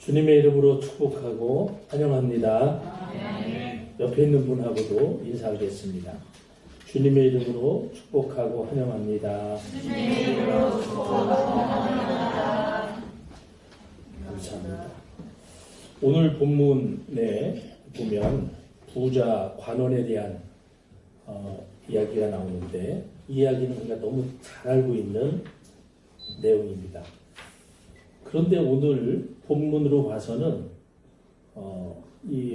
주님의 이름으로 축복하고 환영합니다. 옆에 있는 분하고도 인사하겠습니다. 주님의 이름으로 축복하고 환영합니다. 주님의 이름으로 축복하고 환영합니다. 감사합니다. 오늘 본문에 보면 부자 관원에 대한 이야기가 나오는데 이 이야기는 우리가 너무 잘 알고 있는 내용입니다. 그런데 오늘 본문으로 봐서는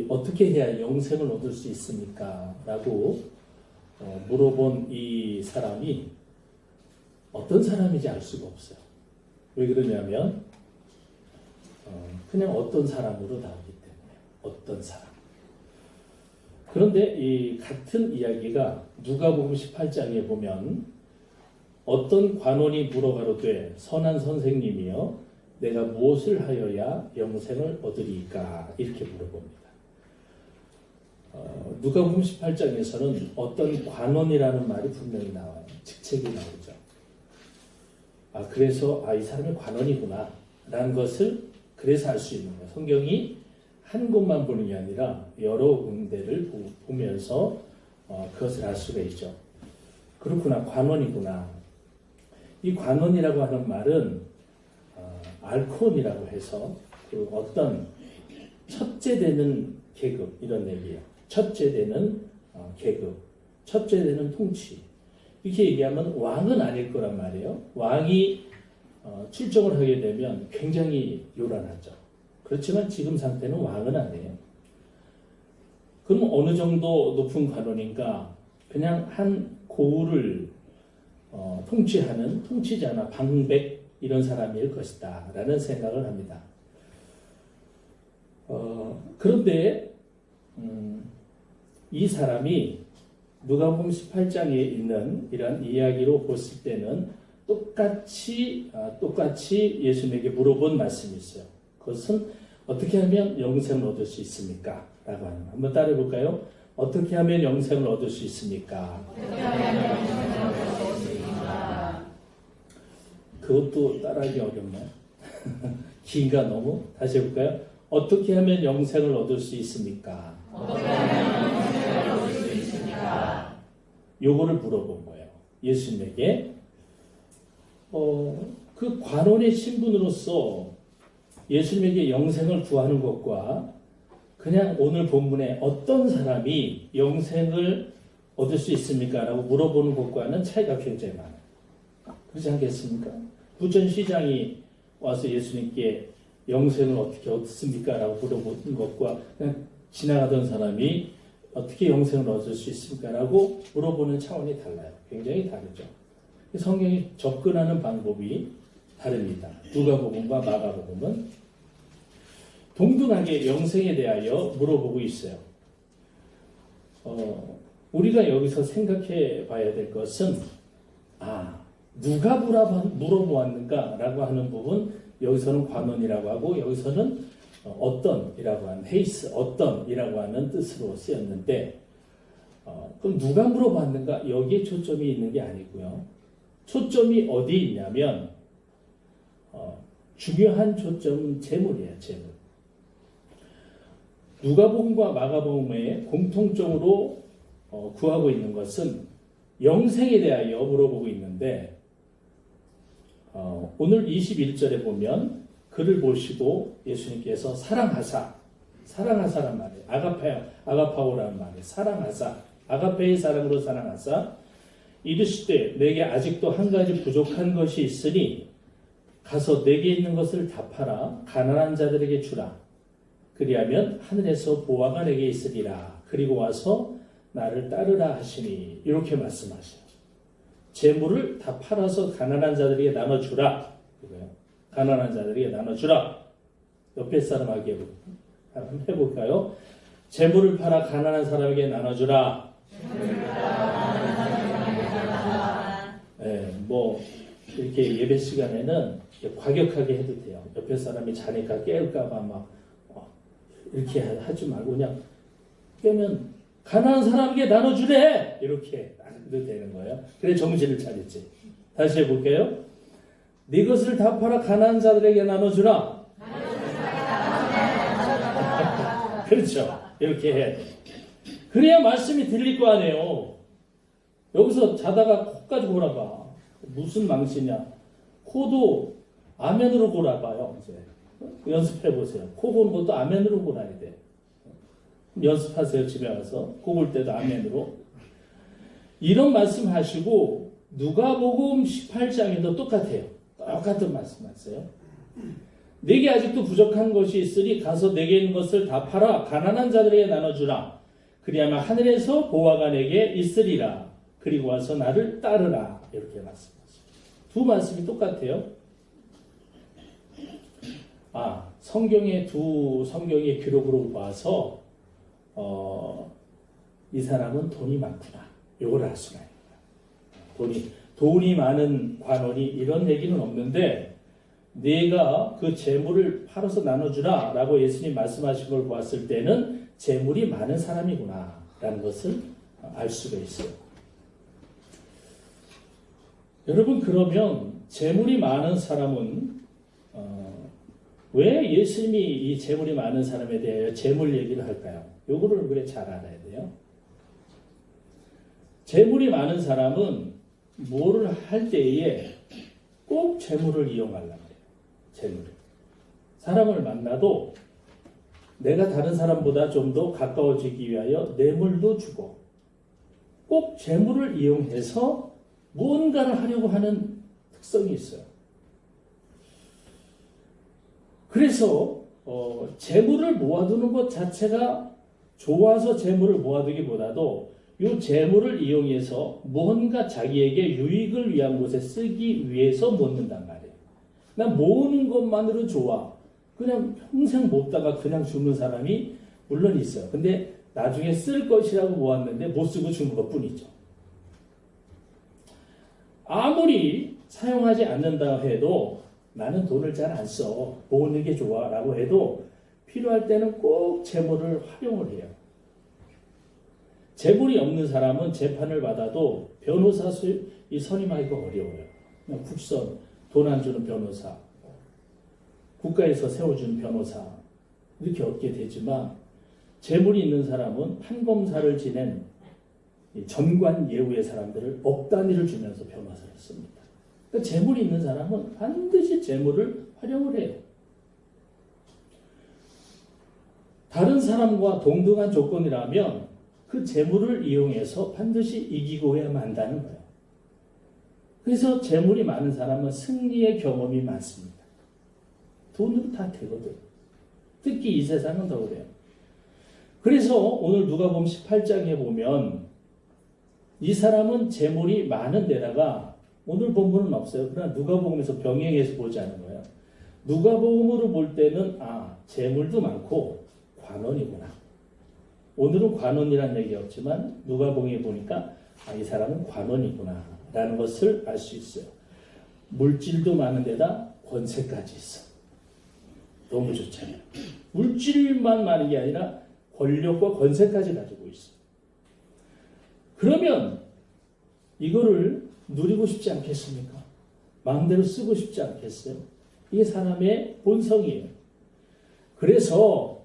어떻게 해야 영생을 얻을 수 있습니까? 라고 물어본 이 사람이 어떤 사람인지 알 수가 없어요. 왜 그러냐면 그냥 어떤 사람으로 나오기 때문에 어떤 사람. 그런데 이 같은 이야기가 누가복음 18장에 보면 어떤 관원이 물어가로되 선한 선생님이여 내가 무엇을 하여야 영생을 얻으리까? 이렇게 물어봅니다. 누가복음 18장에서는 어떤 관원이라는 말이 분명히 나와요. 직책이 나오죠. 그래서 이 사람이 관원이구나 라는 것을 그래서 알 수 있는 거예요. 성경이 한 곳만 보는 게 아니라 여러 군데를 보면서 그것을 알 수가 있죠. 그렇구나, 관원이구나. 이 관원이라고 하는 말은 알콘이라고 해서 그 어떤 첫째 되는 계급 이런 얘기예요. 첫째 되는 계급, 첫째 되는 통치. 이렇게 얘기하면 왕은 아닐 거란 말이에요. 왕이 출정을 하게 되면 굉장히 요란하죠. 그렇지만 지금 상태는 왕은 아니에요. 그럼 어느 정도 높은 관원인가? 그냥 한 고을을 통치하는 통치자나 방백 이런 사람일 것이다 라는 생각을 합니다. 그런데 이 사람이 누가복음 18장에 있는 이런 이야기로 봤을 때는 똑같이 예수님에게 물어본 말씀이 있어요. 그것은 어떻게 하면 영생을 얻을 수 있습니까? 라고 하는 한번 따라해 볼까요? 어떻게 하면 영생을 얻을 수 있습니까? 어떻게 하면 영생을 얻을 수 있습니까? 그것도 따라하기 어렵나요? 긴가 너무? 다시 해볼까요? 어떻게 하면 영생을 얻을 수 있습니까? 어떻게 하면 영생을 얻을 수 있습니까? 요거를 물어본 거예요. 예수님에게. 그 관원의 신분으로서 예수님에게 영생을 구하는 것과 그냥 오늘 본문에 어떤 사람이 영생을 얻을 수 있습니까? 라고 물어보는 것과는 차이가 굉장히 많아요. 그렇지 않겠습니까? 부천시장이 와서 예수님께 영생을 어떻게 얻습니까? 라고 물어보는 것과 그냥 지나가던 사람이 어떻게 영생을 얻을 수 있습니까? 라고 물어보는 차원이 달라요. 굉장히 다르죠. 성경이 접근하는 방법이 다릅니다. 누가복음과 마가복음은 동등하게 영생에 대하여 물어보고 있어요. 우리가 여기서 생각해 봐야 될 것은 누가 물어보았는가 라고 하는 부분, 여기서는 관원이라고 하고 여기서는 어떤이라고 하는 헤이스, 어떤이라고 하는 뜻으로 쓰였는데 그럼 누가 물어봤는가? 여기에 초점이 있는 게 아니고요. 초점이 어디 있냐면 중요한 초점은 재물이에요. 재물. 누가복음과 마가복음에 공통적으로 구하고 있는 것은 영생에 대하여 물어보고 있는데 오늘 21절에 보면 그를 보시고 예수님께서 사랑하사란 말이에요. 아가파오라는 말이에요. 사랑하사, 아가페의 사랑으로 사랑하사 이르시되 내게 아직도 한 가지 부족한 것이 있으니 가서 내게 있는 것을 다 팔아 가난한 자들에게 주라. 그리하면 하늘에서 보화가 내게 있으리라. 그리고 와서 나를 따르라 하시니 이렇게 말씀하셔요. 재물을 다 팔아서 가난한 자들에게 나눠주라. 가난한 자들에게 나눠주라. 옆에 사람에게 한번 해볼까요? 재물을 팔아 가난한 사람에게 나눠주라. 이렇게 예배 시간에는 과격하게 해도 돼요. 옆에 사람이 자니까 깨울까봐 막 이렇게 하지 말고 그냥 깨면 가난한 사람에게 나눠주래! 이렇게 해도 되는 거예요. 그래 정신을 차렸지. 다시 해볼게요. 네 것을 다 팔아 가난한 자들에게 나눠주라. 그렇죠. 이렇게 해야 돼. 그래야 말씀이 들릴 거 아니에요. 여기서 자다가 코까지 골아봐. 무슨 망신이야. 코도 아멘으로 골아봐요. 이제 연습해 보세요. 코 고는 것도 아멘으로 골아야 돼. 연습하세요. 집에 와서 코 골 때도 아멘으로. 이런 말씀 하시고 누가복음 18장에도 똑같아요. 똑같은 말씀하세요. 내게 아직도 부족한 것이 있으니 가서 내게 있는 것을 다 팔아 가난한 자들에게 나눠주라. 그리하면 하늘에서 보화가 내게 있으리라. 그리고 와서 나를 따르라. 이렇게 말씀하세요. 두 말씀이 똑같아요. 성경의 두 성경의 기록으로 봐서 이 사람은 돈이 많구나. 이걸 알 수가 있다. 돈이 많은 관원이 이런 얘기는 없는데 네가 그 재물을 팔아서 나눠주라 라고 예수님 말씀하신 걸 보았을 때는 재물이 많은 사람이구나 라는 것을 알 수가 있어요. 여러분, 그러면 재물이 많은 사람은 왜 예수님이 이 재물이 많은 사람에 대하여 재물 얘기를 할까요? 요거를 우리가 잘 알아야 돼요. 재물이 많은 사람은 뭐를 할 때에 꼭 재물을 이용하려고 해요. 재물을. 사람을 만나도 내가 다른 사람보다 좀 더 가까워지기 위하여 뇌물도 주고 꼭 재물을 이용해서 무언가를 하려고 하는 특성이 있어요. 그래서 재물을 모아두는 것 자체가 좋아서 재물을 모아두기보다도 이 재물을 이용해서 무언가 자기에게 유익을 위한 곳에 쓰기 위해서 모는단 말이에요. 나 모으는 것만으로 좋아. 그냥 평생 모다가 그냥 죽는 사람이 물론 있어요. 근데 나중에 쓸 것이라고 모았는데 못 쓰고 죽는 것뿐이죠. 아무리 사용하지 않는다 해도 나는 돈을 잘 안 써. 모으는 게 좋아 라고 해도 필요할 때는 꼭 재물을 활용을 해요. 재물이 없는 사람은 재판을 받아도 변호사 이 선임하기가 어려워요. 그냥 국선, 돈 안 주는 변호사, 국가에서 세워주는 변호사 이렇게 얻게 되지만 재물이 있는 사람은 판검사를 지낸 전관 예우의 사람들을 억 단위를 주면서 변호사를 씁니다. 그러니까 재물이 있는 사람은 반드시 재물을 활용을 해요. 다른 사람과 동등한 조건이라면 그 재물을 이용해서 반드시 이기고 해야만 한다는 거예요. 그래서 재물이 많은 사람은 승리의 경험이 많습니다. 돈으로 다 되거든. 특히 이 세상은 더 그래요. 그래서 오늘 누가복음 18장에 보면 이 사람은 재물이 많은 데다가 오늘 본문은 없어요. 그러나 누가복음에서 병행해서 보자는 거예요. 누가복음으로 볼 때는 재물도 많고 관원이구나. 오늘은 관원이라는 얘기 없지만 누가복음에 보니까 이 사람은 관원이구나 라는 것을 알 수 있어요. 물질도 많은 데다 권세까지 있어. 너무 좋잖아요. 물질만 많은 게 아니라 권력과 권세까지 가지고 있어. 그러면 이거를 누리고 싶지 않겠습니까? 마음대로 쓰고 싶지 않겠어요? 이게 사람의 본성이에요. 그래서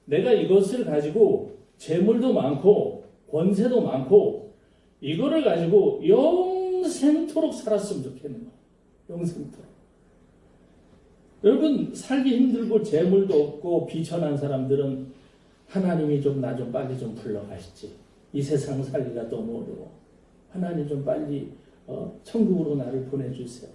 내가 이것을 가지고 재물도 많고 권세도 많고 이거를 가지고 영생토록 살았으면 좋겠는 거예요. 영생토록. 여러분, 살기 힘들고 재물도 없고 비천한 사람들은 하나님이 좀 나 좀 빨리 좀 불러가시지. 이 세상 살기가 너무 어려워. 하나님 좀 빨리 천국으로 나를 보내주세요.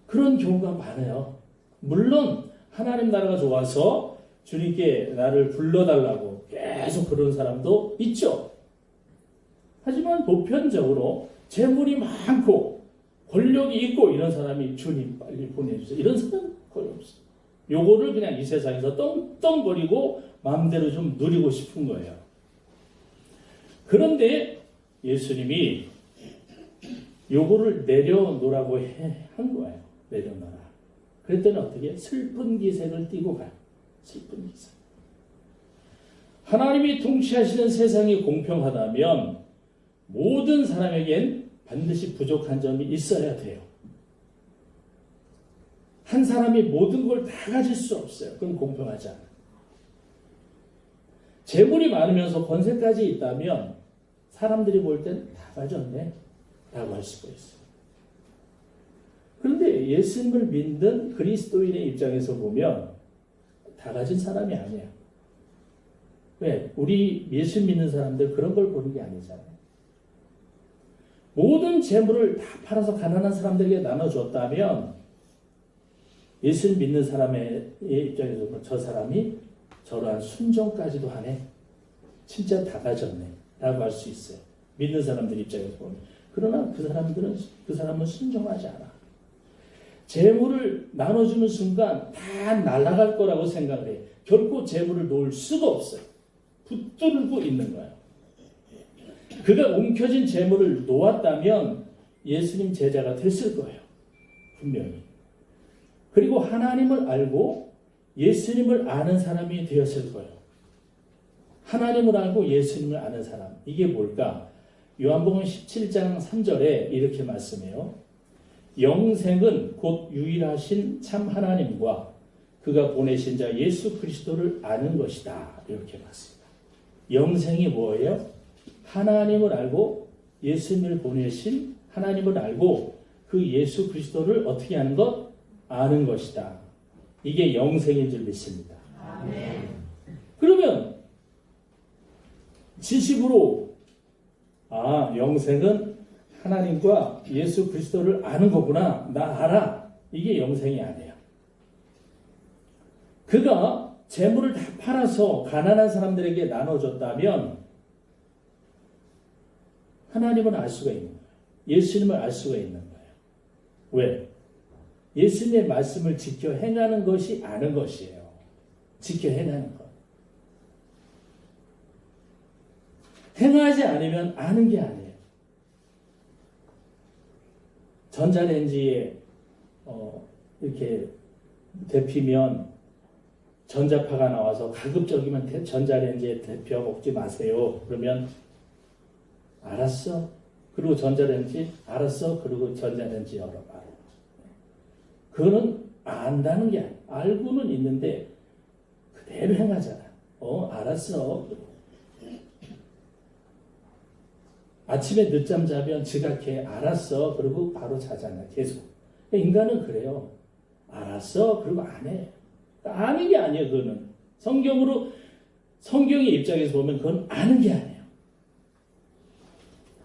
그런 경우가 많아요. 물론 하나님 나라가 좋아서 주님께 나를 불러달라고 계속 그런 사람도 있죠. 하지만 보편적으로 재물이 많고 권력이 있고 이런 사람이 주님 빨리 보내주세요. 이런 사람은 거의 없어요. 요거를 그냥 이 세상에서 떵떵거리고 마음대로 좀 누리고 싶은 거예요. 그런데 예수님이 요거를 내려놓으라고 한 거예요. 내려놔라. 그랬더니 어떻게? 슬픈 기색을 띠고 가요. 슬픈 기색. 하나님이 통치하시는 세상이 공평하다면 모든 사람에겐 반드시 부족한 점이 있어야 돼요. 한 사람이 모든 걸 다 가질 수 없어요. 그럼 공평하지 않아요. 재물이 많으면서 권세까지 있다면 사람들이 볼 땐 다 가졌네 라고 할 수가 있어요. 그런데 예수님을 믿는 그리스도인의 입장에서 보면 다 가진 사람이 아니야. 왜? 우리 예수 믿는 사람들 그런 걸 보는 게 아니잖아요. 모든 재물을 다 팔아서 가난한 사람들에게 나눠줬다면 예수 믿는 사람의 입장에서 보면 저 사람이 저러한 순종까지도 하네. 진짜 다 가졌네 라고 할 수 있어요. 믿는 사람들 입장에서 보면. 그러나 그 사람은 순종하지 않아. 재물을 나눠주는 순간 다 날아갈 거라고 생각을 해. 결코 재물을 놓을 수가 없어요. 붙들고 있는 거예요. 그가 움켜진 재물을 놓았다면 예수님 제자가 됐을 거예요. 분명히. 그리고 하나님을 알고 예수님을 아는 사람이 되었을 거예요. 하나님을 알고 예수님을 아는 사람. 이게 뭘까? 요한복음 17장 3절에 이렇게 말씀해요. 영생은 곧 유일하신 참 하나님과 그가 보내신 자 예수 그리스도를 아는 것이다. 이렇게 말씀합니다. 영생이 뭐예요? 하나님을 알고 예수님을 보내신 하나님을 알고 그 예수 그리스도를 어떻게 하는 것? 아는 것이다. 이게 영생인 줄 믿습니다. 아멘. 그러면 지식으로 영생은 하나님과 예수 그리스도를 아는 거구나. 나 알아. 이게 영생이 아니에요. 그가 재물을 다 팔아서 가난한 사람들에게 나눠줬다면 하나님을 알 수가 있는 거예요. 예수님을 알 수가 있는 거예요. 왜? 예수님의 말씀을 지켜 행하는 것이 아는 것이에요. 지켜 행하는 것. 행하지 않으면 아는 게 아니에요. 전자레인지에 이렇게 데피면 전자파가 나와서 가급적이면 전자레인지에 데펴 먹지 마세요. 그러면 알았어. 그리고 전자레인지 알았어. 그리고 전자레인지 열어봐. 그거는 안다는 게 아니에요. 알고는 있는데 그대로 행하잖아. 알았어. 아침에 늦잠 자면 지각해. 알았어. 그리고 바로 자잖아. 계속. 인간은 그래요. 알았어. 그리고 안 해. 아는 게 아니에요. 그거는. 성경의 입장에서 보면 그건 아는 게 아니에요.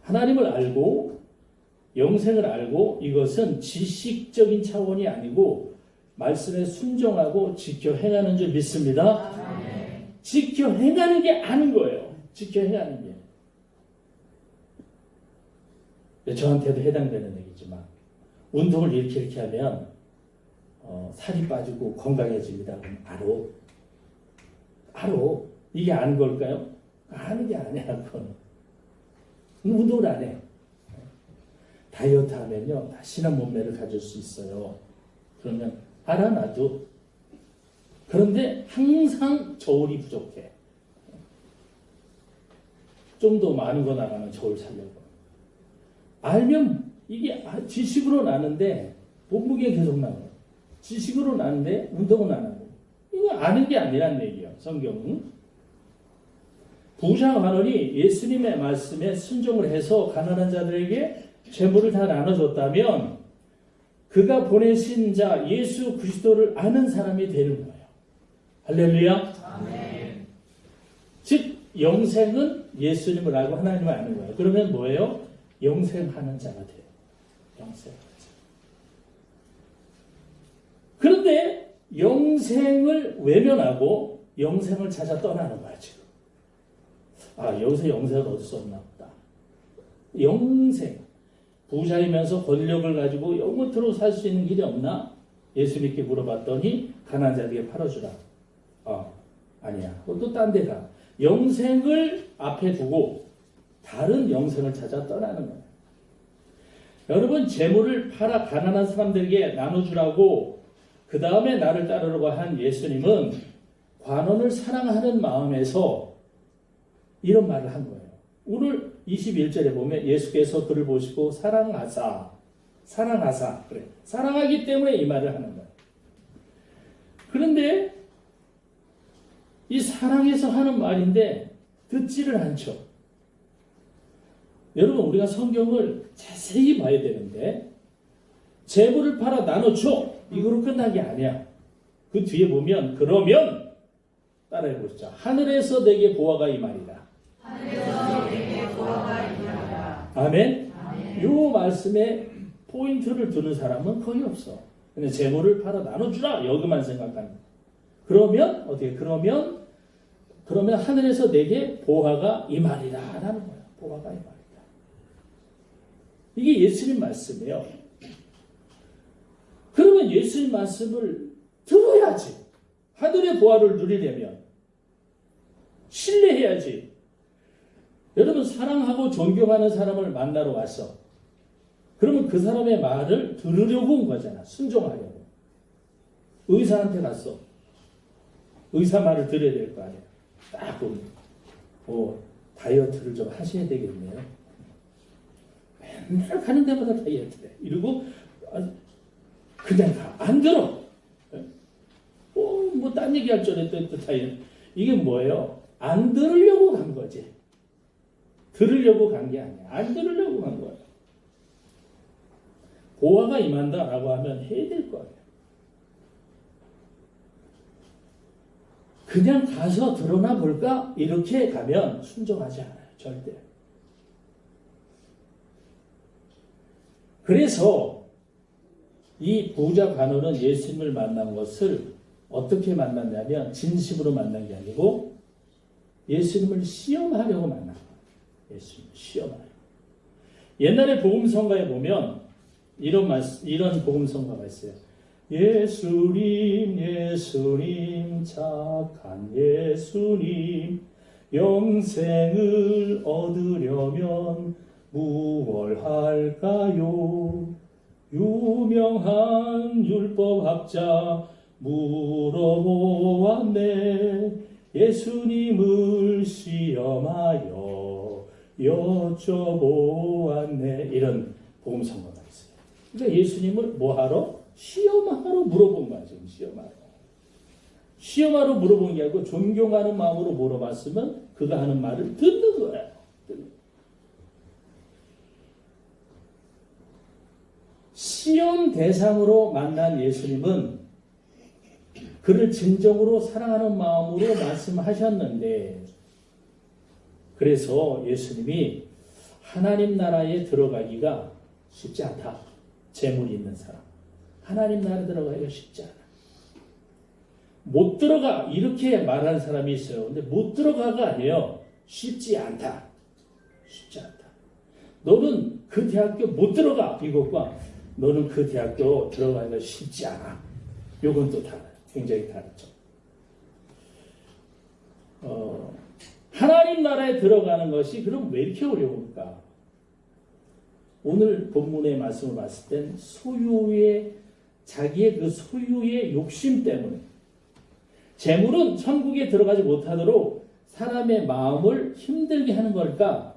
하나님을 알고 영생을 알고 이것은 지식적인 차원이 아니고 말씀에 순종하고 지켜 행하는 줄 믿습니다. 지켜 행하는 게 아는 거예요. 지켜 행하는 게. 저한테도 해당되는 얘기지만 운동을 이렇게 하면 살이 빠지고 건강해집니다. 그럼 알아. 이게 아는 걸까요? 아는 게 아니야. 그건. 운동을 안 해. 다이어트 하면요 날씬한 몸매를 가질 수 있어요. 그러면 알아 나도. 그런데 항상 저울이 부족해. 좀 더 많은 거 나가면 저울 살려고. 알면 이게 지식으로 나는데 몸무게 계속 나와요. 지식으로 나는데 운동은 안 하고. 이거 아는 게 아니란 얘기예요. 성경은. 부자 간원이 예수님의 말씀에 순종을 해서 가난한 자들에게 재물을 다 나눠줬다면 그가 보내신 자 예수 그리스도를 아는 사람이 되는 거예요. 할렐루야. 아멘. 즉 영생은 예수님을 알고 하나님을 아는 거예요. 그러면 뭐예요? 영생하는 자가 돼요. 영생하는 자. 그런데 영생을 외면하고 영생을 찾아 떠나는 거야 지금. 여기서 영생은 얻을 수 없나 보다. 영생. 부자이면서 권력을 가지고 영원토록 살 수 있는 길이 없나? 예수님께 물어봤더니 가난한 자에게 팔아주라. 아니야. 또 딴 데 가. 영생을 앞에 두고 다른 영생을 찾아 떠나는 거예요. 여러분 재물을 팔아 가난한 사람들에게 나눠주라고 그 다음에 나를 따르려고 한 예수님은 관원을 사랑하는 마음에서 이런 말을 한 거예요. 오늘 21절에 보면 예수께서 그를 보시고 사랑하사 그래. 사랑하기 때문에 이 말을 하는 거예요. 그런데 이 사랑해서 하는 말인데 듣지를 않죠. 여러분, 우리가 성경을 자세히 봐야 되는데 재물을 팔아 나눠줘 이거로 끝난 게 아니야. 그 뒤에 보면 그러면 따라해 보시죠. 하늘에서 내게 보아가 임하리라. 하늘에서 내게 보아가 임하리라. 아멘. 요 말씀에 포인트를 두는 사람은 거의 없어. 근데 재물을 팔아 나눠주라 여기만 생각하는. 그러면 어떻게? 그러면 하늘에서 내게 보아가 임하리라라는 거야. 보아가 임하리라. 이게 예수님 말씀이에요. 그러면 예수님 말씀을 들어야지. 하늘의 보아를 누리려면 신뢰해야지. 여러분, 사랑하고 존경하는 사람을 만나러 왔어. 그러면 그 사람의 말을 들으려고 온 거잖아. 순종하려고. 의사한테 갔어. 의사 말을 들어야 될 거 아니야. 딱 보면 다이어트를 좀 하셔야 되겠네요. 맨날 가는 데마다 다이어트래. 이러고 그냥 가. 안 들어. 뭐 딴 얘기할 줄 알았더니 또 다이어트. 이게 뭐예요? 안 들으려고 간 거지. 들으려고 간 게 아니야. 안 들으려고 간 거야. 보아가 임한다라고 하면 해야 될 거 아니야. 그냥 가서 드러나 볼까? 이렇게 가면 순종하지 않아요. 절대. 그래서 이 부자 관원은 예수님을 만난 것을 어떻게 만났냐면 진심으로 만난 게 아니고 예수님을 시험하려고 만난 거예요. 예수님을 시험하려고. 옛날에 복음성가에 보면 이런 복음성가가 있어요. 예수님, 예수님, 착한 예수님, 영생을 얻으려면 무얼 할까요? 유명한 율법학자 물어보았네. 예수님을 시험하여 여쭤보았네. 이런 복음성가가 있어요. 그러니까 예수님을 뭐하러? 시험하러 물어본 거야. 지금 시험하러 물어본 게 아니고 존경하는 마음으로 물어봤으면 그가 하는 말을 듣는 거예요. 시험 대상으로 만난 예수님은 그를 진정으로 사랑하는 마음으로 말씀하셨는데, 그래서 예수님이 하나님 나라에 들어가기가 쉽지 않다. 재물이 있는 사람. 하나님 나라에 들어가기가 쉽지 않아. 못 들어가. 이렇게 말하는 사람이 있어요. 근데 못 들어가가 아니에요. 쉽지 않다. 쉽지 않다. 너는 그 대학교 못 들어가. 이것과 너는 그 대학교 들어가기가 쉽지 않아. 요건 또 달라요. 굉장히 다르죠. 하나님 나라에 들어가는 것이 그럼 왜 이렇게 어려울까? 오늘 본문의 말씀을 봤을 땐 자기의 그 소유의 욕심 때문에 재물은 천국에 들어가지 못하도록 사람의 마음을 힘들게 하는 걸까?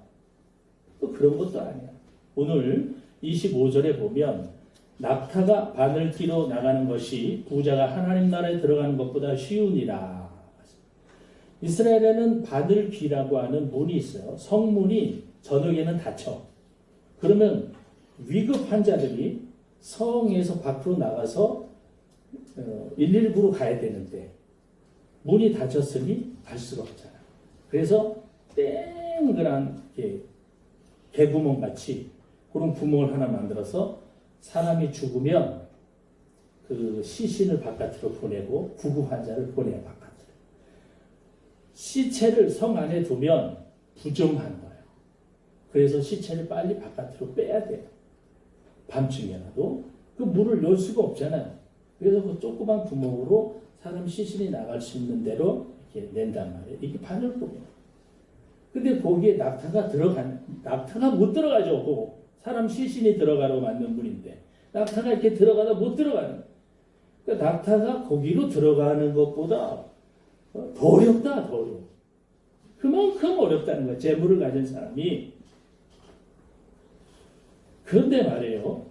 또 그런 것도 아니야. 오늘 25절에 보면 낙타가 바늘기로 나가는 것이 부자가 하나님 나라에 들어가는 것보다 쉬우니라. 이스라엘에는 바늘귀라고 하는 문이 있어요. 성문이 저녁에는 닫혀. 그러면 위급 환자들이 성에서 밖으로 나가서 119로 가야 되는데 문이 닫혔으니 갈 수가 없잖아. 그래서 땡그란 개구멍 같이 그런 구멍을 하나 만들어서 사람이 죽으면 그 시신을 바깥으로 보내고 구급 환자를 보내요. 바깥으로. 시체를 성 안에 두면 부정한 거예요. 그래서 시체를 빨리 바깥으로 빼야 돼요. 밤중에라도. 그 문을 열 수가 없잖아요. 그래서 그 조그만 구멍으로 사람 시신이 나갈 수 있는 대로 이렇게 낸단 말이에요. 이게 바늘구멍이에요. 근데 거기에 낙타가 못 들어가죠. 사람 시신이 들어가러 만든 문인데 낙타가 이렇게 들어가다 못 들어가는. 그러니까 낙타가 거기로 들어가는 것보다 더 어렵다. 더 어려워. 그만큼 어렵다는 거야. 재물을 가진 사람이. 그런데 말이에요.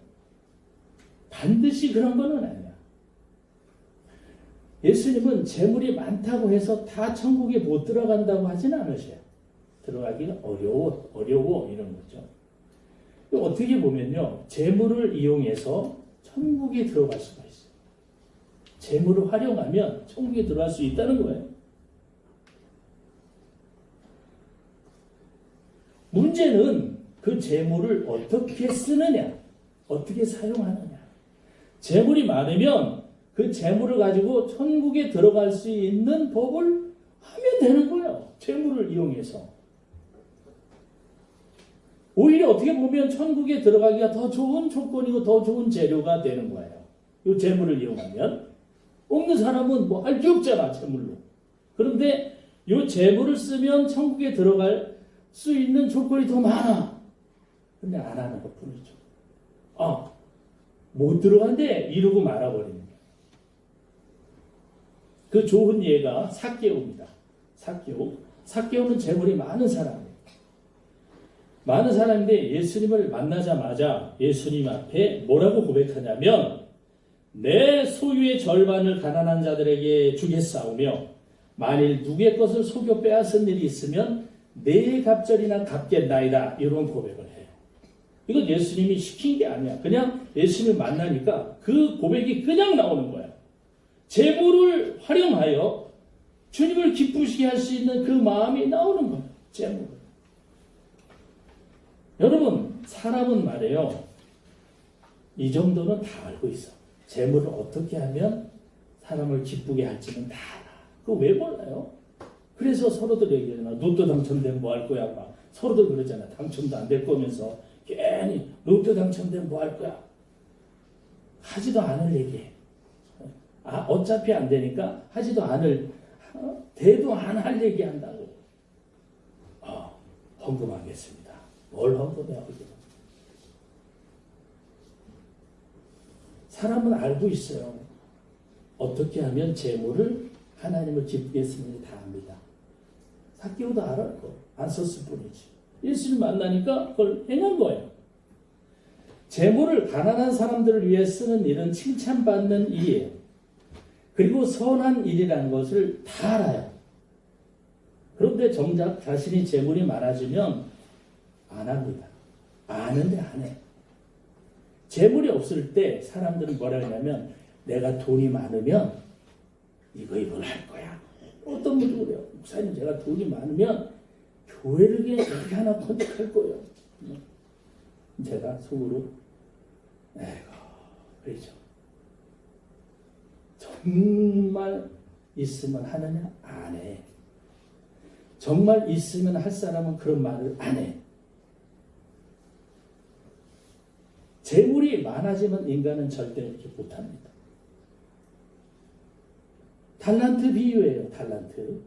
반드시 그런 거는 아니야. 예수님은 재물이 많다고 해서 다 천국에 못 들어간다고 하지는 않으셔요. 들어가기는 어려워 이런 거죠. 어떻게 보면요, 재물을 이용해서 천국에 들어갈 수가 있어요. 재물을 활용하면 천국에 들어갈 수 있다는 거예요. 문제는 그 재물을 어떻게 쓰느냐, 어떻게 사용하느냐. 재물이 많으면 그 재물을 가지고 천국에 들어갈 수 있는 법을 하면 되는 거예요. 재물을 이용해서. 오히려 어떻게 보면 천국에 들어가기가 더 좋은 조건이고 더 좋은 재료가 되는 거예요. 이 재물을 이용하면. 없는 사람은 뭐 할 게 없잖아, 재물로. 그런데 이 재물을 쓰면 천국에 들어갈 수 있는 조건이 더 많아. 근데 안 하는 것 뿐이죠. 못 들어간대 이러고 말아버리는 거예요. 그 좋은 예가 삭개오입니다. 삭개오는 재물이 많은 사람이에요. 많은 사람인데 예수님을 만나자마자 예수님 앞에 뭐라고 고백하냐면 내 소유의 절반을 가난한 자들에게 주겠사오며 만일 누구의 것을 속여 빼앗은 일이 있으면 내 갑절이나 갚겠나이다. 이런 고백을 해요. 이건 예수님이 시킨 게 아니야. 그냥 예수님을 만나니까 그 고백이 그냥 나오는 거야. 재물을 활용하여 주님을 기쁘시게 할 수 있는 그 마음이 나오는 거예요. 재물. 여러분, 사람은 말이에요. 이 정도는 다 알고 있어. 재물을 어떻게 하면 사람을 기쁘게 할지는 다 알아. 그거 왜 몰라요? 그래서 서로들 얘기하잖아. 로또 당첨되면 뭐 할 거야? 막 서로들 그러잖아. 당첨도 안 될 거면서 괜히 로또 당첨되면 뭐 할 거야? 하지도 않을 얘기해. 어차피 안 되니까 하지도 않을, 대도 안 할 얘기 한다고. 헌금하겠습니다. 뭘 헌금해요? 사람은 알고 있어요. 어떻게 하면 재물을 하나님을 기쁘게 쓰는지 다 압니다. 삭개오도 알아요. 안 썼을 뿐이지. 예수를 만나니까 그걸 행한 거예요. 재물을 가난한 사람들을 위해 쓰는 일은 칭찬받는 일이에요. 그리고 선한 일이라는 것을 다 알아요. 그런데 정작 자신이 재물이 많아지면 안 합니다. 아는데 안 해. 재물이 없을 때 사람들은 뭐라 하냐면 내가 돈이 많으면 이걸 할 거야. 어떤 분도 그래요. 목사님 제가 돈이 많으면 교회를 그냥 여기 하나 건축할 거예요. 제가 속으로 그러죠. 정말 있으면 하느냐? 안 해. 정말 있으면 할 사람은 그런 말을 안 해. 재물이 많아지면 인간은 절대 이렇게 못합니다. 달란트 비유예요. 달란트.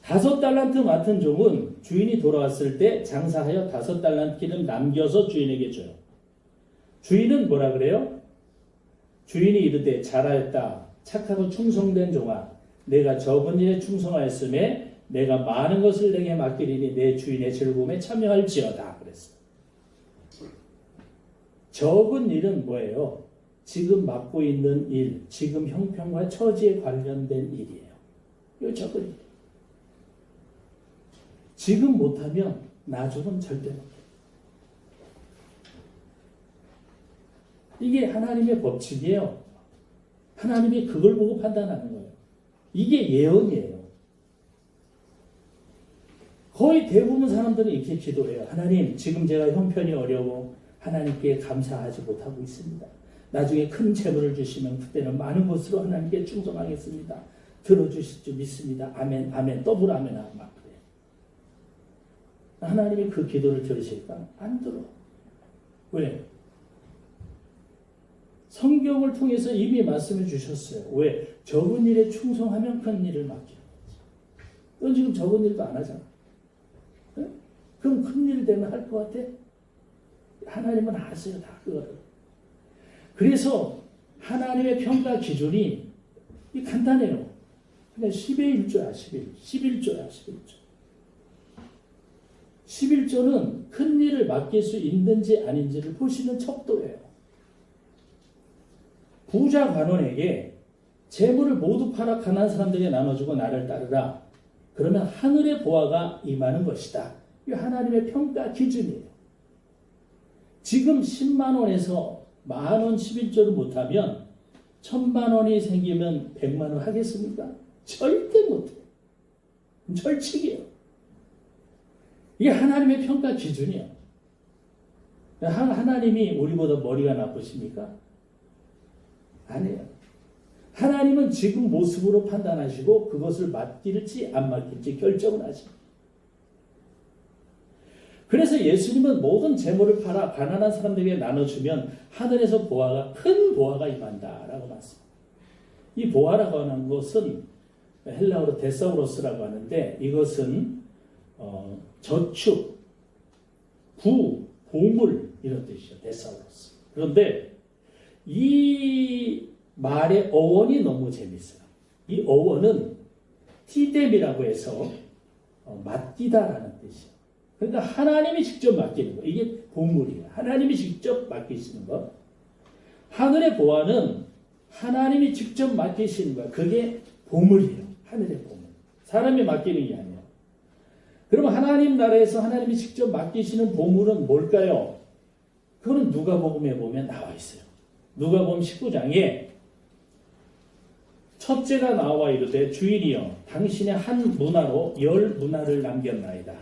5달란트 맡은 종은 주인이 돌아왔을 때 장사하여 5달란트를 남겨서 주인에게 줘요. 주인은 뭐라 그래요? 주인이 이르되 잘하였다. 착하고 충성된 종아. 내가 적은 일에 충성하였음에 내가 많은 것을 내게 맡기리니 내 주인의 즐거움에 참여할지어다. 그랬어요. 적은 일은 뭐예요? 지금 맡고 있는 일, 지금 형편과 처지에 관련된 일이에요. 이거 적은 일. 지금 못하면 나중은 절대 못해요. 이게 하나님의 법칙이에요. 하나님이 그걸 보고 판단하는 거예요. 이게 예언이에요. 거의 대부분 사람들은 이렇게 기도해요. 하나님, 지금 제가 형편이 어려워 하나님께 감사하지 못하고 있습니다. 나중에 큰 재물을 주시면 그때는 많은 것으로 하나님께 충성하겠습니다. 들어주실 줄 믿습니다. 아멘, 아멘, 더블 아멘 하고 막 그래요. 하나님이 그 기도를 들으실까? 안 들어. 왜? 성경을 통해서 이미 말씀해 주셨어요. 왜? 적은 일에 충성하면 큰 일을 맡기는 거지. 넌 지금 적은 일도 안 하잖아. 네? 그럼 큰 일 되면 할 것 같아? 하나님은 아세요, 다 그거를. 그래서 하나님의 평가 기준이 간단해요. 그냥 10의 1조야, 11조야, 11조. 11조는 큰 일을 맡길 수 있는지 아닌지를 보시는 척도예요. 부자 관원에게 재물을 모두 팔아 가난한 사람들에게 나눠주고 나를 따르라. 그러면 하늘의 보화가 임하는 것이다. 이 하나님의 평가 기준이에요. 지금 10만 원에서 10,000원 11조를 못하면 1,000만 원이 생기면 100만 원 하겠습니까? 절대 못해요. 철칙이에요. 이게 하나님의 평가 기준이에요. 하나님이 우리보다 머리가 나쁘십니까? 아니에요. 하나님은 지금 모습으로 판단하시고 그것을 맡길지 안 맡길지 결정을 하십니다. 그래서 예수님은 모든 재물을 팔아 가난한 사람들에게 나눠주면 하늘에서 보화가 큰 보화가 임한다라고 말씀합니다. 이 보화라고 하는 것은 헬라어로 데사우로스라고 하는데 이것은 저축, 보물 이런 뜻이죠. 데사우로스. 그런데 이 말의 어원이 너무 재밌어요. 이 어원은 티뎀이라고 해서 맡기다라는 뜻이에요. 그러니까 하나님이 직접 맡기는 거. 이게 보물이에요. 하나님이 직접 맡기시는 거. 하늘의 보화는 하나님이 직접 맡기시는 거야. 그게 보물이에요. 하늘의 보물. 사람이 맡기는 게 아니에요. 그러면 하나님 나라에서 하나님이 직접 맡기시는 보물은 뭘까요? 그거는 누가복음에 보면 나와 있어요. 누가복음 19장에 첫째가 나와 이르되 주인이여 당신의 한 문화로 10문화를 남겼나이다.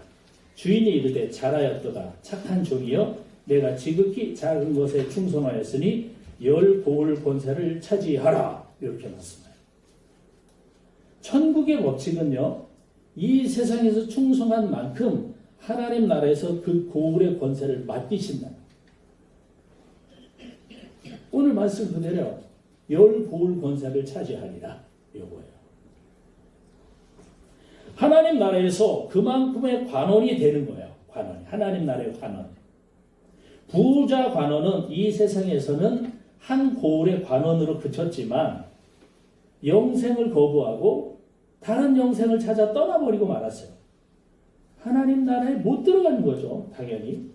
주인이 이르되 잘하였도다. 착한 종이여 내가 지극히 작은 것에 충성하였으니 10보울 권세를 차지하라. 이렇게 말씀해요. 천국의 법칙은요. 이 세상에서 충성한 만큼 하나님 나라에서 그 고울의 권세를 맡기신다. 오늘 말씀 그대로 10보울 권세를 차지하리라. 이거예요. 하나님 나라에서 그만큼의 관원이 되는 거예요. 관원. 하나님 나라의 관원. 부자 관원은 이 세상에서는 한 고울의 관원으로 그쳤지만 영생을 거부하고 다른 영생을 찾아 떠나버리고 말았어요. 하나님 나라에 못 들어가는 거죠. 당연히.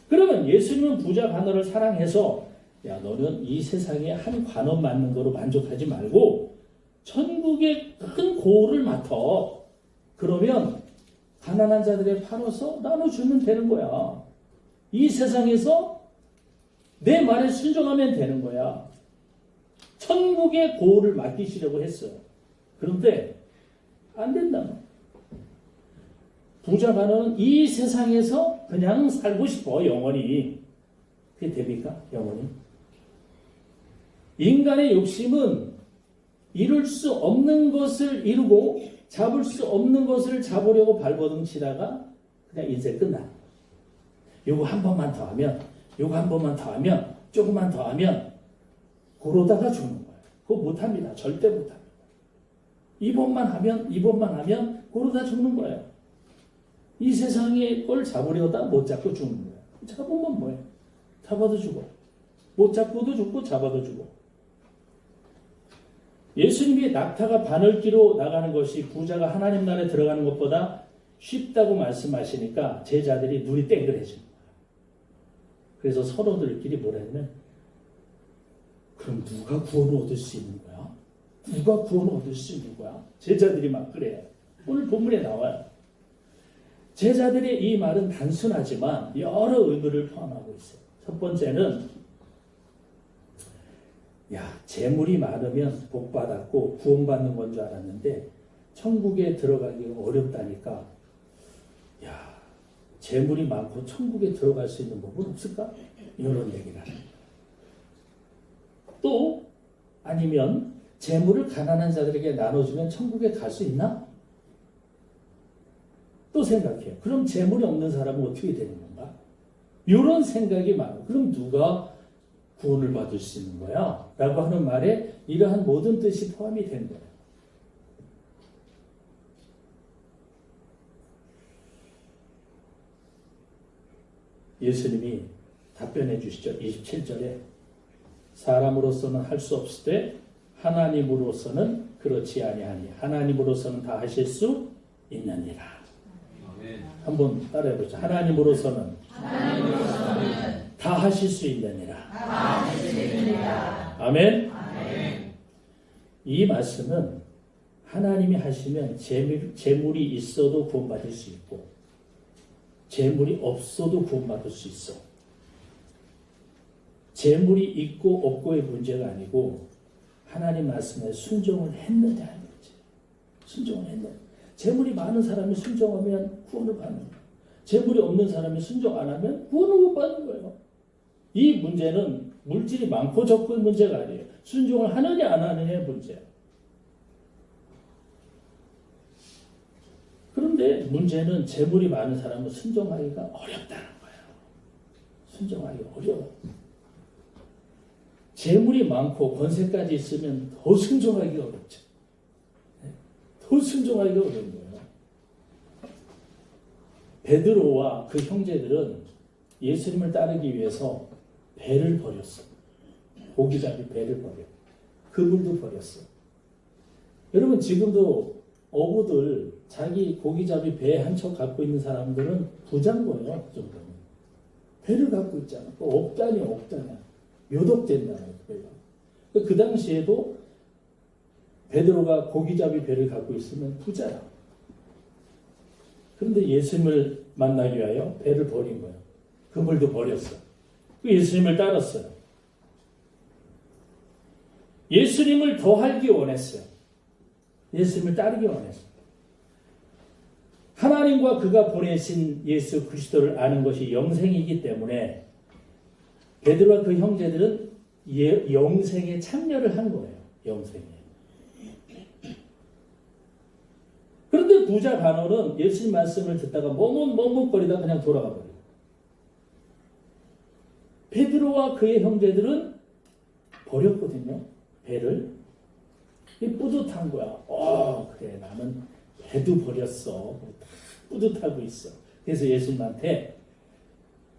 그러면 예수님은 부자 관원을 사랑해서 야 너는 이 세상에 한 관원 맡는 거로 만족하지 말고 천국의 큰 고울을 맡아. 그러면 가난한 자들에 팔아서 나눠주면 되는 거야. 이 세상에서 내 말에 순종하면 되는 거야. 천국의 고울을 맡기시려고 했어요. 그런데 안 된다. 부자 관원은 이 세상에서 그냥 살고 싶어. 영원히. 그게 됩니까? 영원히. 인간의 욕심은 이룰 수 없는 것을 이루고 잡을 수 없는 것을 잡으려고 발버둥치다가 그냥 인생 끝나. 요거 한 번만 더 하면, 요거 한 번만 더 하면, 조금만 더 하면 그러다가 죽는 거예요. 그거 못합니다. 절대 못합니다. 이번만 하면 그러다 죽는 거예요. 이 세상의 걸 잡으려다 못 잡고 죽는 거예요. 잡으면 뭐예요? 잡아도 죽어. 못 잡고도 죽고 잡아도 죽어. 예수님이 낙타가 바늘기로 나가는 것이 부자가 하나님 나라에 들어가는 것보다 쉽다고 말씀하시니까 제자들이 눈이 땡그레진 거예요. 그래서 서로들끼리 뭐라 했냐면 그럼 누가 구원을 얻을 수 있는 거야? 누가 구원을 얻을 수 있는 거야? 제자들이 막 그래요. 오늘 본문에 나와요. 제자들의 이 말은 단순하지만 여러 의미를 포함하고 있어요. 첫 번째는 재물이 많으면 복받았고 구원받는 건 줄 알았는데 천국에 들어가기가 어렵다니까 재물이 많고 천국에 들어갈 수 있는 법은 없을까? 이런 얘기를 합니다. 또 아니면 재물을 가난한 자들에게 나눠주면 천국에 갈 수 있나? 또 생각해요. 그럼 재물이 없는 사람은 어떻게 되는 건가? 이런 생각이 많아요. 그럼 누가 구원을 받을 수 있는 거야? 라고 하는 말에 이러한 모든 뜻이 포함이 된 거예요. 예수님이 답변해 주시죠. 27절에 사람으로서는 할 수 없을 때 하나님으로서는 그렇지 아니하니 하나님으로서는 다 하실 수 있느니라. 한번 따라해보자. 하나님으로서는 다 하실 수 있느니라. 아멘. 이 말씀은 하나님이 하시면 재물이 있어도 구원받을 수 있고 재물이 없어도 구원받을 수 있어. 재물이 있고 없고의 문제가 아니고 하나님 말씀에 순종을 했느냐의 문제. 순종을 했느냐. 재물이 많은 사람이 순종하면 구원을 받는 거예요. 재물이 없는 사람이 순종 안 하면 구원을 못 받는 거예요. 이 문제는 물질이 많고 적고의 문제가 아니에요. 순종을 하느냐 안 하느냐의 문제예요. 그런데 문제는 재물이 많은 사람은 순종하기가 어렵다는 거예요. 순종하기가 어려워. 재물이 많고 권세까지 있으면 더 순종하기가 어렵죠. 더 순종하기가 어려운 거예요. 베드로와 그 형제들은 예수님을 따르기 위해서 배를 버렸어. 고기잡이 배를 버려. 그물도 버렸어. 여러분 지금도 어부들 자기 고기잡이 배 한 척 갖고 있는 사람들은 부자인 거예요. 그 정도는. 배를 갖고 있잖아. 억단이야 억단이야. 몇 억 된다는 거예요. 그 당시에도 베드로가 고기잡이 배를 갖고 있으면 부자야. 그런데 예수님을 만나기 위하여 배를 버린 거예요. 그물도 버렸어. 예수님을 따랐어요. 예수님을 더 알기 원했어요. 예수님을 따르기 원했어요. 하나님과 그가 보내신 예수 그리스도를 아는 것이 영생이기 때문에 베드로와 그 형제들은 영생에 참여를 한 거예요. 영생에. 그런데 부자 간호는 예수님 말씀을 듣다가 머뭇거리다 그냥 돌아가 버려요. 베드로와 그의 형제들은 버렸거든요. 배를. 뿌듯한 거야. 그래 나는 배도 버렸어. 뿌듯하고 있어. 그래서 예수님한테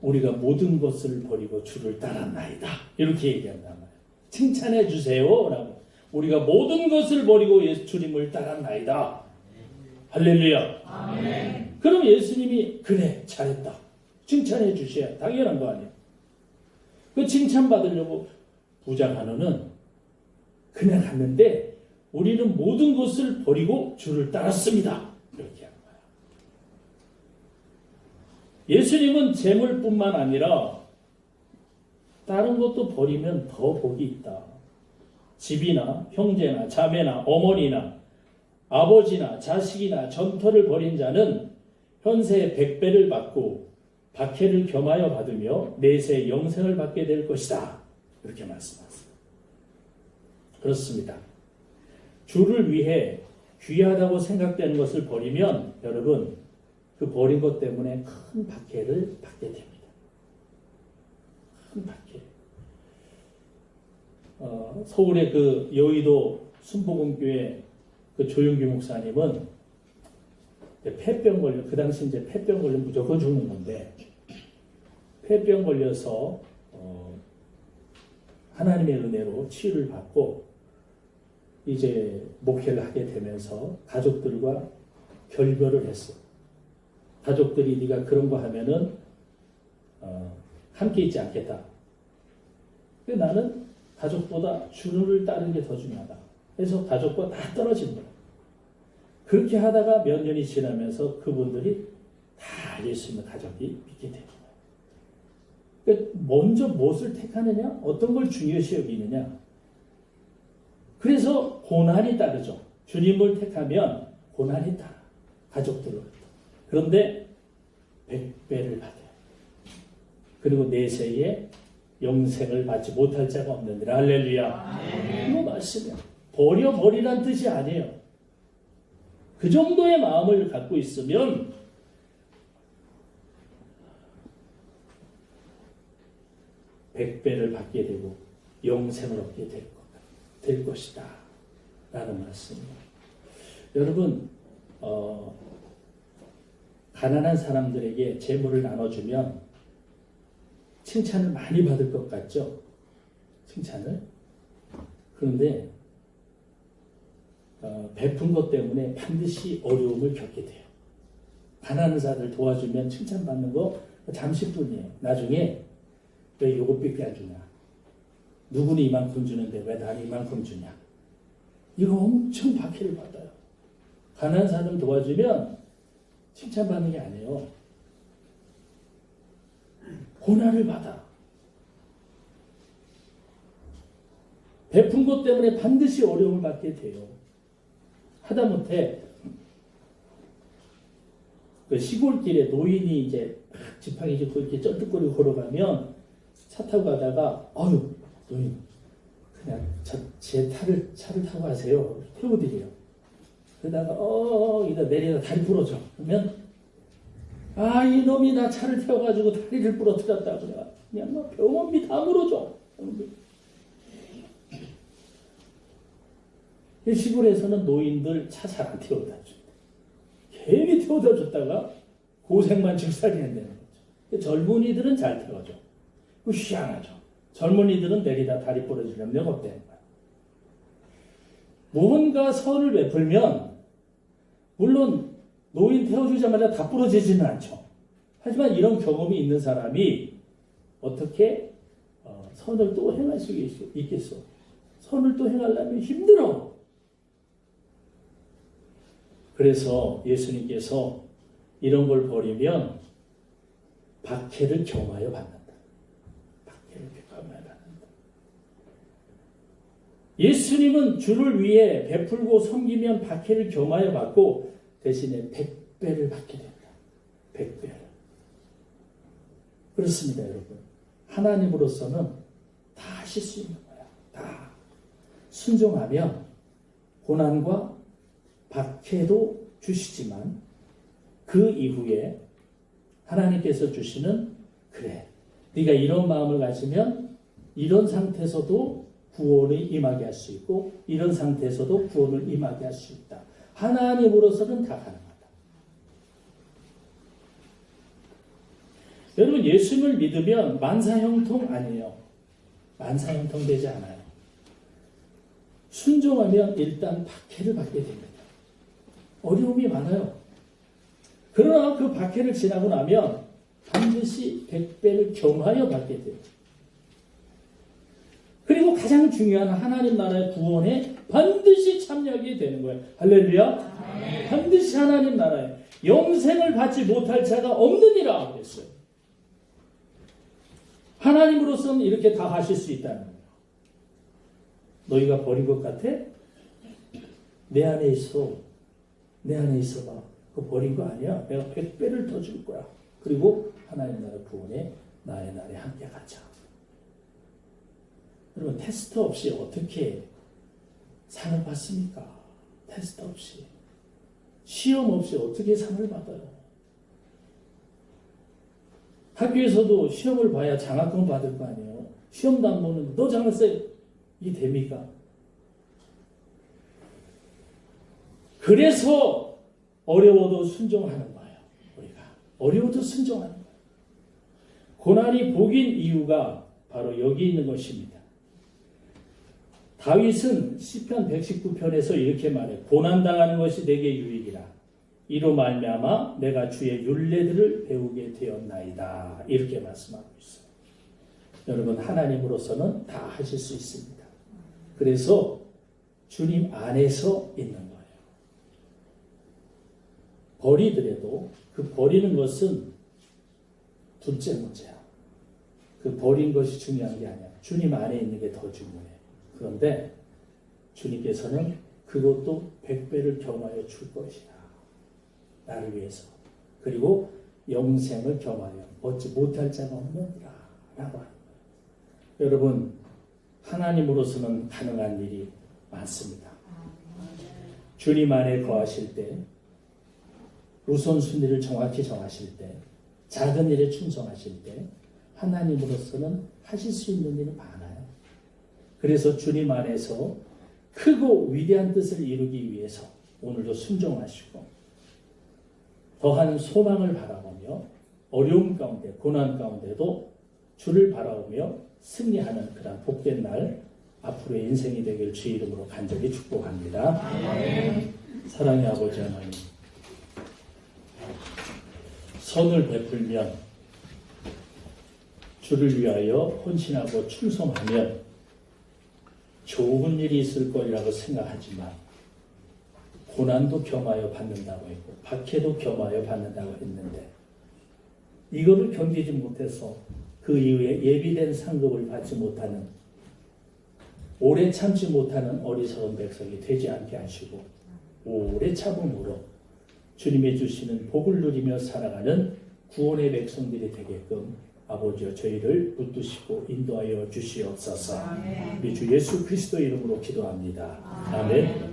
우리가 모든 것을 버리고 주를 따랐나이다. 이렇게 얘기한단 말이에요. 칭찬해 주세요. 라고. 우리가 모든 것을 버리고 주님을 따랐나이다. 할렐루야. 아멘. 그럼 예수님이 그래 잘했다. 칭찬해 주셔야 당연한 거 아니에요. 그 칭찬받으려고 부자 간호는 그냥 갔는데 우리는 모든 것을 버리고 주를 따랐습니다. 이렇게 한 거야. 예수님은 재물뿐만 아니라 다른 것도 버리면 더 복이 있다. 집이나 형제나 자매나 어머니나 아버지나 자식이나 전토를 벌인 자는 현세의 100배를 받고 박해를 겸하여 받으며 내세의 영생을 받게 될 것이다. 이렇게 말씀하세요. 그렇습니다. 주를 위해 귀하다고 생각되는 것을 버리면 여러분 그 버린 것 때문에 큰 박해를 받게 됩니다. 큰 박해. 서울의 그 여의도 순복음교회 그 조용규 목사님은 폐병 걸려 그 당시 이제 폐병 걸리면 무조건 죽는 건데 폐병 걸려서 하나님의 은혜로 치유를 받고 이제 목회를 하게 되면서 가족들과 결별을 했어. 가족들이 네가 그런 거 하면은 함께 있지 않겠다. 나는 가족보다 주를 따르는 게 더 중요하다. 그래서 가족과 다 떨어진 거야. 그렇게 하다가 몇 년이 지나면서 그분들이 다 예수님의 가족이 믿게 된 거예요. 그러니까 먼저 무엇을 택하느냐? 어떤 걸 중요시 여기느냐? 그래서 고난이 따르죠. 주님을 택하면 고난이 따라. 가족들을. 그런데 100배를 받아요. 그리고 내세에 영생을 받지 못할 자가 없는데 할렐루야. 이거 말씀이야. 버리란 뜻이 아니에요. 그 정도의 마음을 갖고 있으면 백배를 받게 되고 영생을 얻게 될 것이다. 라는 말씀입니다. 여러분 가난한 사람들에게 재물을 나눠주면 칭찬을 많이 받을 것 같죠? 칭찬을. 그런데 베푼 것 때문에 반드시 어려움을 겪게 돼요. 가난한 자들 도와주면 칭찬받는 거 잠시뿐이에요. 나중에 왜 요것밖에 안 주냐? 누구는 이만큼 주는데 왜 나는 이만큼 주냐? 이거 엄청 박해를 받아요. 가난한 사람 도와주면 칭찬받는 게 아니에요. 고난을 받아. 베푼 것 때문에 반드시 어려움을 받게 돼요. 하다못해 그 시골길에 노인이 이제 지팡이 짚고 이렇게 쩔뚝거리고 걸어가면 차 타고 가다가 아유 노인 그냥 제 차를 타고 가세요. 태워드려요. 그러다가 이다 내리다 다리 부러져. 그러면 이놈이 나 차를 태워가지고 다리를 부러뜨렸다. 그냥 뭐 병원비 다 물어줘. 시골에서는 노인들 차 잘 안 태워다 준다. 괜히 태워다 줬다가 고생만 즉살이 한다는 거죠. 젊은이들은 잘 태워줘. 그 희한하죠. 젊은이들은 내리다 다리 부러지려면 영 없다는 거야. 무언가 선을 베풀면 물론 노인 태워주자마자 다 부러지지는 않죠. 하지만 이런 경험이 있는 사람이 어떻게 선을 또 행할 수 있겠어? 선을 또 행하려면 힘들어. 그래서 예수님께서 이런 걸 버리면 박해를 경하여 받는다. 박해를 경하여 받는다. 예수님은 주를 위해 베풀고 섬기면 박해를 경하여 받고 대신에 100배를 받게 된다. 100배를. 그렇습니다, 여러분. 하나님으로서는 다 하실 수 있는 거야. 다. 순종하면 고난과 박해도 주시지만 그 이후에 하나님께서 주시는 그래. 네가 이런 마음을 가지면 이런 상태에서도 구원을 임하게 할 수 있고 이런 상태에서도 구원을 임하게 할 수 있다. 하나님으로서는 다 가능하다. 여러분 예수님을 믿으면 만사형통 아니에요. 만사형통 되지 않아요. 순종하면 일단 박해를 받게 됩니다. 어려움이 많아요. 그러나 그 박해를 지나고 나면 반드시 100배를 경하여 받게 돼요. 그리고 가장 중요한 하나님 나라의 구원에 반드시 참여하게 되는 거예요. 할렐루야. 네. 반드시 하나님 나라에 영생을 받지 못할 자가 없느니라 그랬어요. 하나님으로서는 이렇게 다 하실 수 있다는 거예요. 너희가 버린 것 같아? 내 안에 있어. 내 안에 있어봐. 그거 버린 거 아니야? 내가 100배를 더 줄 거야. 그리고 하나님 나라 구원에 나의 날에 함께 가자. 여러분 테스트 없이 어떻게 상을 받습니까? 테스트 없이. 시험 없이 어떻게 상을 받아요? 학교에서도 시험을 봐야 장학금 받을 거 아니에요. 시험도 안 보는데 너 장학생 이게 됩니까? 그래서 어려워도 순종하는 거예요. 우리가 어려워도 순종하는 거예요. 고난이 복인 이유가 바로 여기 있는 것입니다. 다윗은 시편 119편에서 이렇게 말해. 고난당하는 것이 내게 유익이라. 이로 말미암아 내가 주의 율례들을 배우게 되었나이다. 이렇게 말씀하고 있어요. 여러분 하나님으로서는 다 하실 수 있습니다. 그래서 주님 안에서 있는 거예요. 버리더라도 그 버리는 것은 둘째 문제야. 그 버린 것이 중요한 게 아니야. 주님 안에 있는 게 더 중요해. 그런데 주님께서는 그것도 100배를 경하여 줄 것이다. 나를 위해서. 그리고 영생을 경하여 얻지 못할 자가 없느니라 라고 하는 거예요. 여러분 하나님으로서는 가능한 일이 많습니다. 주님 안에 거하실 때 우선순위를 정확히 정하실 때 작은 일에 충성하실 때 하나님으로서는 하실 수 있는 일은 많아요. 그래서 주님 안에서 크고 위대한 뜻을 이루기 위해서 오늘도 순종하시고 더한 소망을 바라보며 어려움 가운데 고난 가운데도 주를 바라보며 승리하는 그런 복된 날 앞으로의 인생이 되길 주의 이름으로 간절히 축복합니다. 네. 사랑의 아버지 하나님, 선을 베풀면 주를 위하여 헌신하고 충성하면 좋은 일이 있을 거라고 생각하지만 고난도 겸하여 받는다고 했고 박해도 겸하여 받는다고 했는데 이거를 견디지 못해서 그 이후에 예비된 상급을 받지 못하는 오래 참지 못하는 어리석은 백성이 되지 않게 하시고 오래 참음으로 주님이 주시는 복을 누리며 살아가는 구원의 백성들이 되게끔 아버지여 저희를 붙드시고 인도하여 주시옵소서. 우리 주 예수 그리스도 이름으로 기도합니다. 아멘.